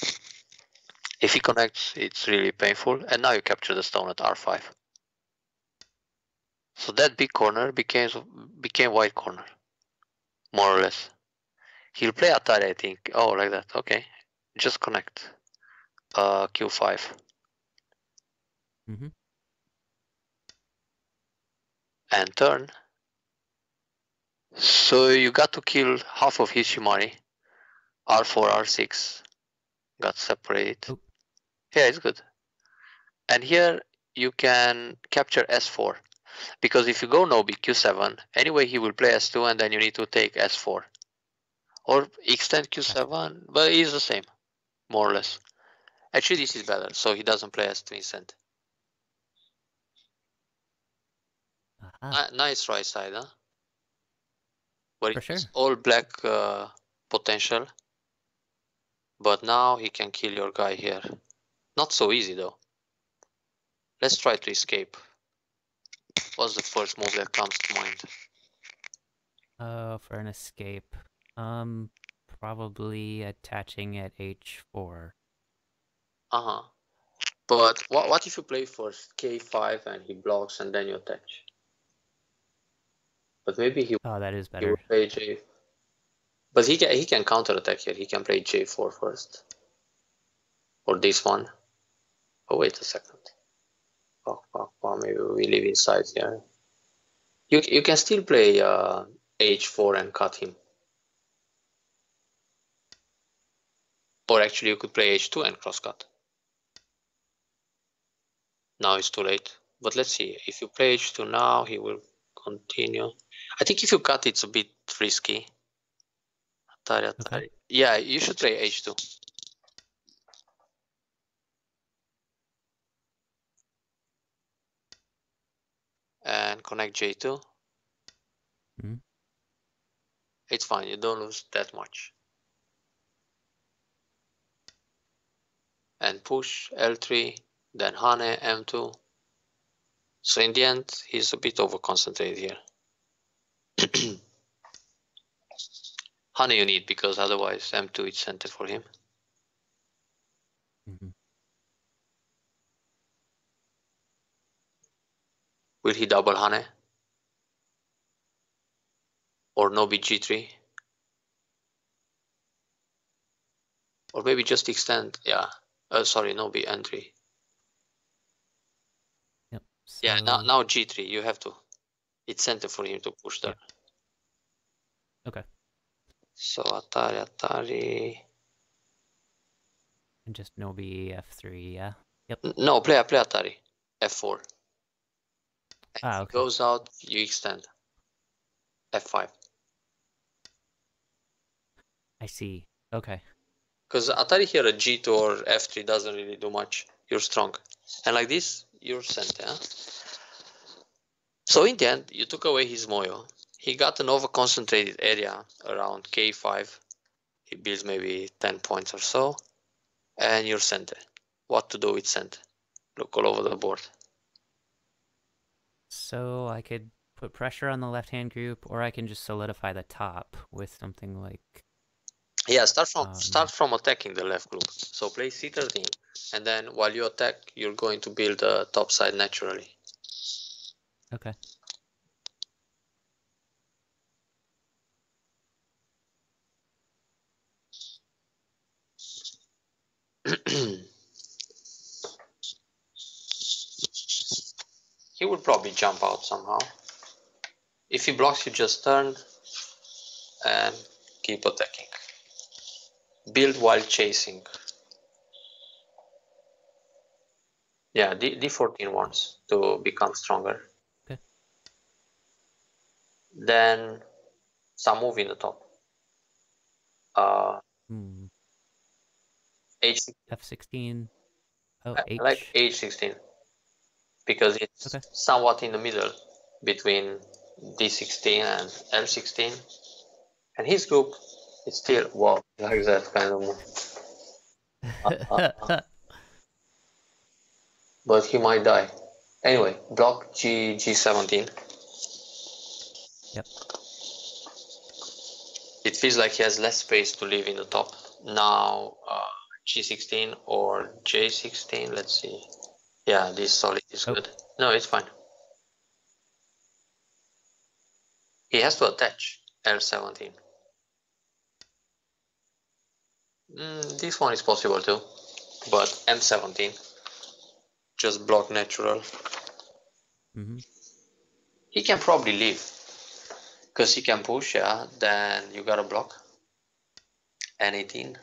If he connects, it's really painful. And now you capture the stone at R5. So that big corner became white corner. More or less. He'll play Atari, I think. Oh, like that. Okay. Just connect. Q5. Mm-hmm. And turn. So you got to kill half of his Shimari. R4, R6. Got separated. Oh. Yeah, it's good. And here you can capture S4. Because if you go no big Q7, anyway he will play S2 and then you need to take S4. Or extend Q7, but it's the same. More or less. Actually this is better, so he doesn't play S2 instead. Nice right side, huh? But For sure. it's all black potential. But now he can kill your guy here. Not so easy though. Let's try to escape. What's the first move that comes to mind? For an escape. Probably attaching at H4. Uh-huh. But what if you play first K5 and he blocks and then you attach? But maybe he that is he better. will play J. But he can counter attack here. He can play J4 first. Or this one. Oh wait a second. Maybe we leave inside here. You can still play H4 and cut him. Or actually you could play H2 and cross cut. Now it's too late. But let's see. If you play H2 now, he will continue. I think if you cut, it's a bit risky. Atari. Okay. Yeah, you should play H2. And connect J2. Mm-hmm. It's fine. You don't lose that much. and push L3, then Hane M2. So in the end, he's a bit over-concentrated here. Hane you need, because otherwise M2 is center for him. Will he double Hane? Or Nobi G3? Or maybe just extend, yeah. Sorry, Nobi N3. Yep. So... Yeah, now G3, you have to. It's center for him to push there. Yeah. Okay. So Atari. And just Nobi F3, yeah? Yep. No, play Atari. F4. And if okay. it goes out, you extend. F5. I see. Okay. Because Atari here at G2 or F3 doesn't really do much. You're strong. And like this, you're center. Huh? So in the end, you took away his Moyo. He got an over-concentrated area around K5. He builds maybe 10 points or so. And you're center. What to do with center? Look all over the board. So I could put pressure on the left-hand group, or I can just solidify the top with something like... Yeah, start from attacking the left group. So play C13, and then while you attack, you're going to build the top side naturally. Okay. He will probably jump out somehow. If he blocks, you just turn and keep attacking. Build while chasing. Yeah, D14 wants to become stronger. Okay. Then some move in the top. F16. Oh, H. I like H16 because it's somewhat in the middle between D16 and L16. And his group is still, wow, like that kind of move. But he might die. Anyway, block G17. Yep. It feels like he has less space to live in the top. Now G16 or J16, let's see. Yeah, this solid is good. No, it's fine. He has to attach L17. This one is possible too, but M17, just block natural. He can probably leave, because he can push, yeah, then you gotta block. N18.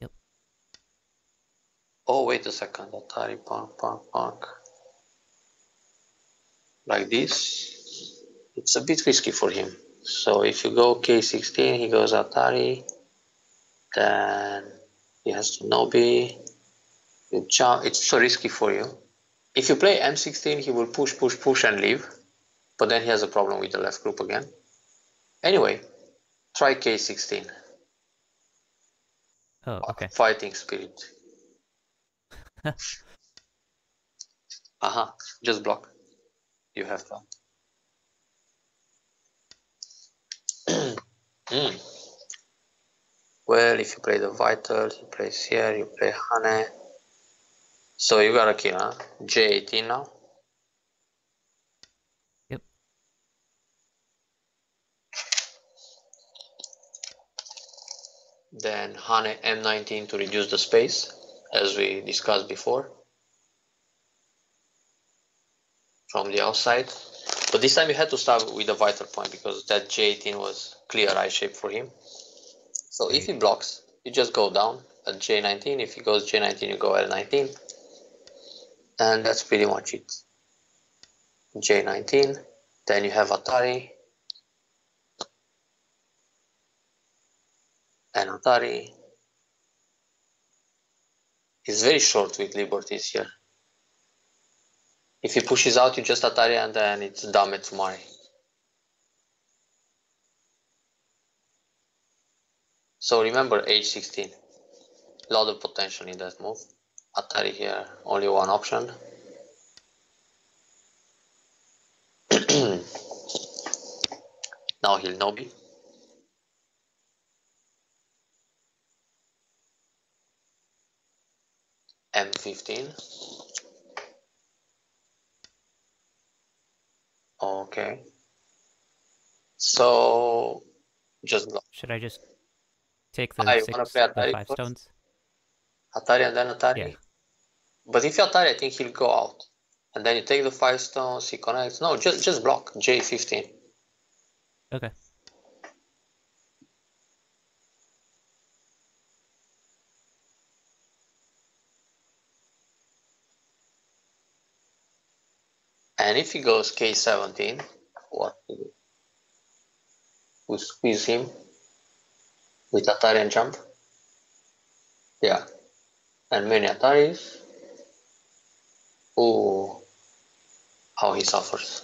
Yep. Oh, wait a second, Atari, punk. Like this, it's a bit risky for him. So if you go K16, he goes Atari, then he has to Nobi. It's so risky for you. If you play M16, he will push and leave, but then he has a problem with the left group again. Anyway, try K16. Oh, okay. Fighting spirit. Just block. You have to. Well, if you play the Vital, he plays here, you play Hane. So you got a kill, huh? J18 now. Yep. Then Hane M19 to reduce the space, as we discussed before. From the outside. But this time you had to start with the vital point, because that J18 was clear I shape for him. So if he blocks, you just go down at J19. If he goes J19, you go L19. And that's pretty much it. J19. Then you have Atari. And Atari is very short with liberties here. If he pushes out, you just Atari, and then it's Dame Tsumari. So remember H16. A lot of potential in that move. Atari here, only one option. Now he'll Nobi. M15. Okay. So just block. Should I just take the You wanna play Atari 5 first? stones? Atari and then Atari? Yeah. But if you Atari, I think he'll go out. And then you take the 5 stones, he connects. No, just block. J15. Okay. And if he goes K17, what to do? We squeeze him with Atari and jump. Yeah. And many Ataris. Oh, how he suffers.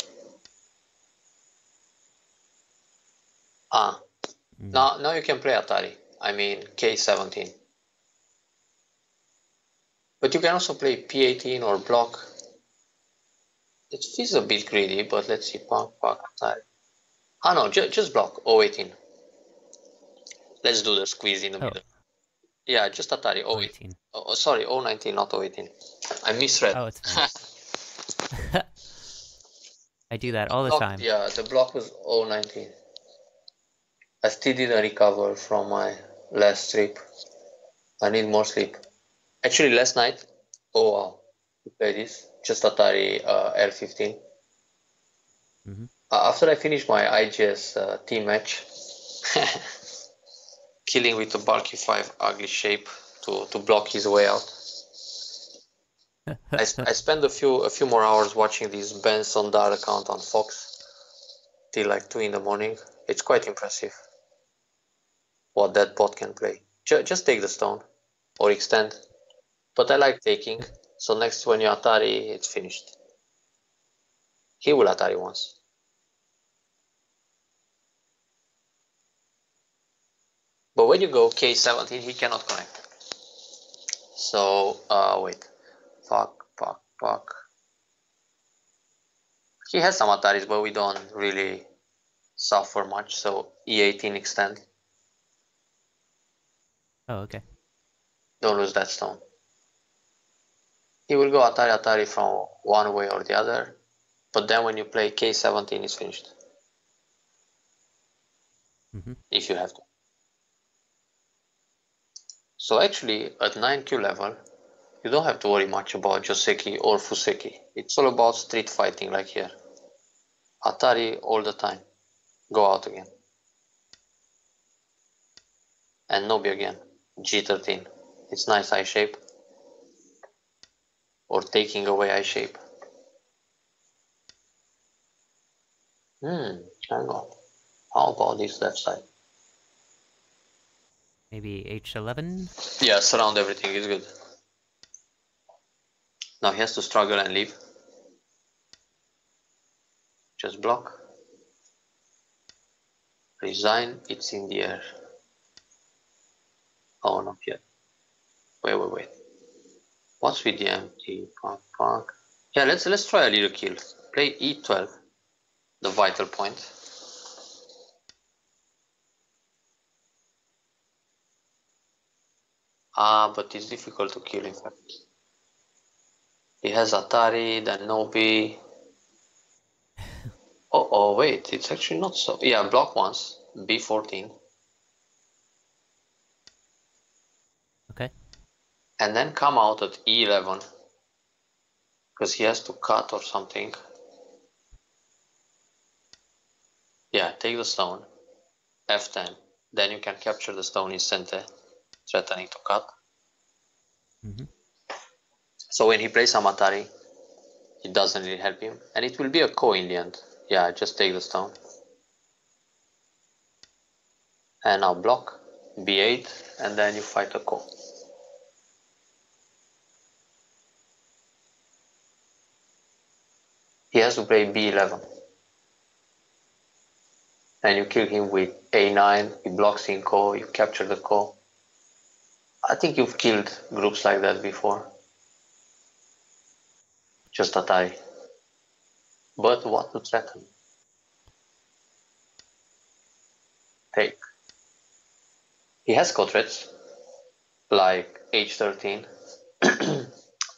Now you can play Atari. I mean K17. But you can also play P18 or block. It feels a bit greedy, but let's see. Punk, Atari. No, just block. 018. Let's do the squeeze in the middle. Yeah, just Atari. 018. Oh, sorry, 019, not 018. I misread. Oh, it's fine. I do that all the time. Yeah, the block was 019. I still didn't recover from my last trip. I need more sleep. Actually, last night, oh wow, we played this. Just Atari L15. After I finished my IGS team match, killing with a bulky 5 ugly shape to block his way out. I spent a few more hours watching this Ben Sondar account on Fox till like 2 in the morning. It's quite impressive what that bot can play. Just take the stone or extend. But I like taking, so next when you Atari, it's finished. He will Atari once. But when you go K17, he cannot connect. So, wait. Fuck. He has some Ataris, but we don't really suffer much, so E18 extend. Oh, okay. Don't lose that stone. He will go Atari from one way or the other, but then when you play K17, it's finished. If you have to. So actually, at 9Q level, you don't have to worry much about Joseki or Fuseki. It's all about street fighting like here. Atari all the time. Go out again. And Nobi again. G13. It's nice eye shape. Or taking away eye shape. Hang on. How about this left side? Maybe H11? Yeah, surround everything is good. Now he has to struggle and leave. Just block. Resign, it's in the air. Oh, not yet. Wait. What's with the empty? Punk. Yeah, let's try a little kill. Play E12, the vital point. But it's difficult to kill in fact. He has Atari, then Nobi. Oh, wait, it's actually not so. Yeah, block once, B14. Okay. And then come out at E11. Because he has to cut or something. Yeah, take the stone. F10. Then you can capture the stone in center, threatening to cut. So when he plays Amatari, it doesn't really help him. And it will be a ko in the end. Yeah, just take the stone. And now block. B8. And then you fight a ko. He has to play B11. And you kill him with A9. He blocks in ko. You capture the ko. I think you've killed groups like that before. Just a tie. But what to threaten? Take. He has co-threats, like h13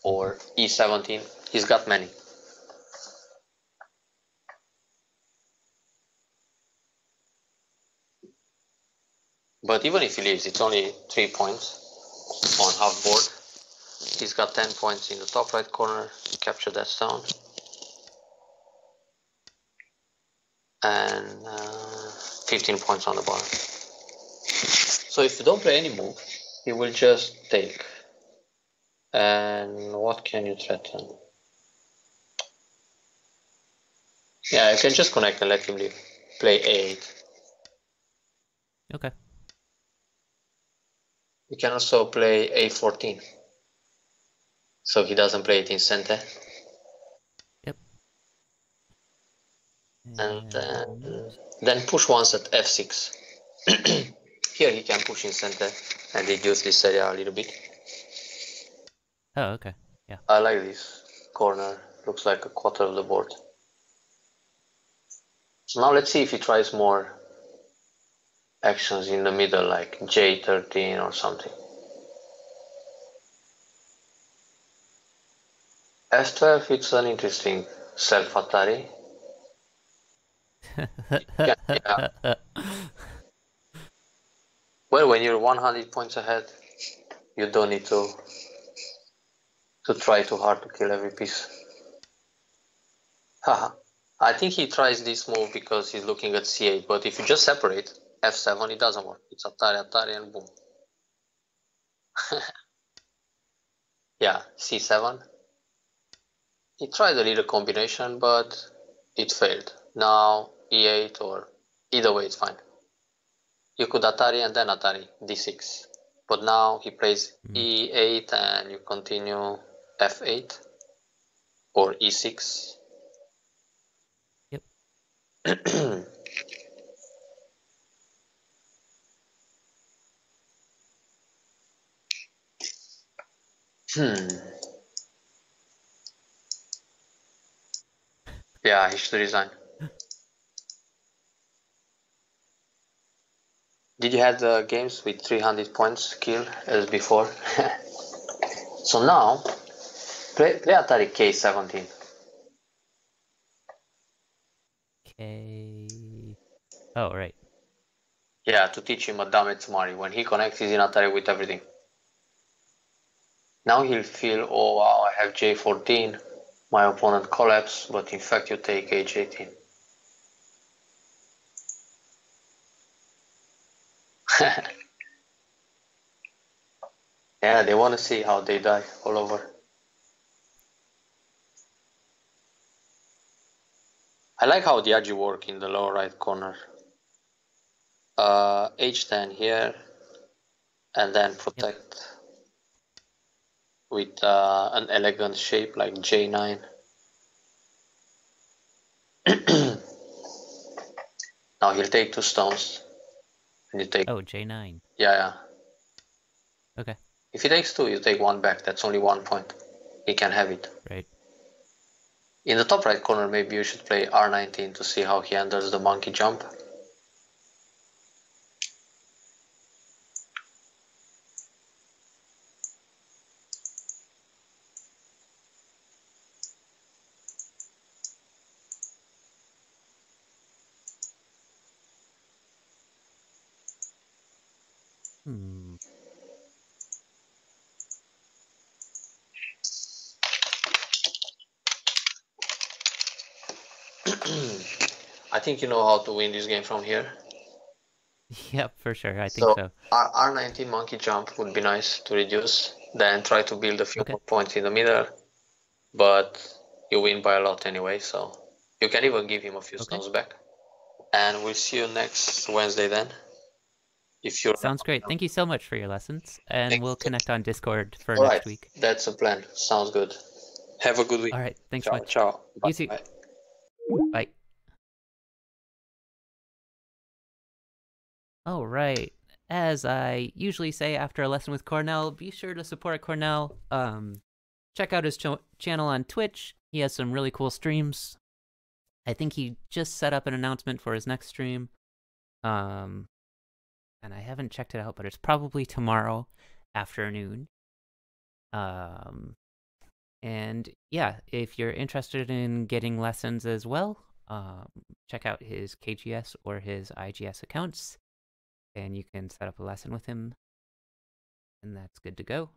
or e17. He's got many. But even if he leaves, it's only 3 points on half board. He's got 10 points in the top right corner. Capture that stone. And 15 points on the bottom. So if you don't play any move, he will just take. And what can you threaten? Yeah, you can just connect and let him leave. Play A8. Okay. You can also play A14. So he doesn't play it in center. Yep. And then push once at F6. Here he can push in center and reduce this area a little bit. Oh, okay. Yeah. I like this corner. Looks like a quarter of the board. So now let's see if he tries more actions in the middle, like J13 or something. F12, it's an interesting self-Atari. Yeah. Well, when you're 100 points ahead, you don't need to try too hard to kill every piece. Haha. I think he tries this move because he's looking at C8, but if you just separate F7, it doesn't work. It's Atari, and boom. Yeah, C7. He tried a little combination, but it failed. Now E8 or either way, it's fine. You could Atari and then Atari, D6. But now he plays E8 and you continue F8 or E6. Yep. Yeah, he should resign. Did you have the games with 300 points kill as before? So now, play Atari K17. K. Oh, right. Yeah, to teach him a damage Mari. When he connects, he's in Atari with everything. Now he'll feel, oh wow, I have J14, my opponent collapse, but in fact you take H18. Yeah, they want to see how they die all over. I like how the Agi work in the lower right corner. H10 here, and then protect with an elegant shape like J9. Now he'll take 2 stones. And you take. Oh, J9. Yeah. Okay. If he takes 2, you take 1 back. That's only 1 point. He can have it. Right. In the top right corner, maybe you should play R19 to see how he handles the monkey jump. I think you know how to win this game from here. Yep, for sure. I think so. R19 monkey jump would be nice to reduce. Then try to build a few more points in the middle. But you win by a lot anyway, so you can even give him a few stones back. And we'll see you next Wednesday then. If you're Sounds great. Thank you so much for your lessons, and we'll connect on Discord for All next week. That's a plan. Sounds good. Have a good week. All right. Thanks ciao, much. Ciao. You too. Bye. Bye. All right. as I usually say after a lesson with Cornel, be sure to support Cornel. Check out his channel on Twitch. He has some really cool streams. I think he just set up an announcement for his next stream. And I haven't checked it out, but it's probably tomorrow afternoon. And yeah, if you're interested in getting lessons as well, check out his KGS or his IGS accounts, and you can set up a lesson with him, and that's good to go.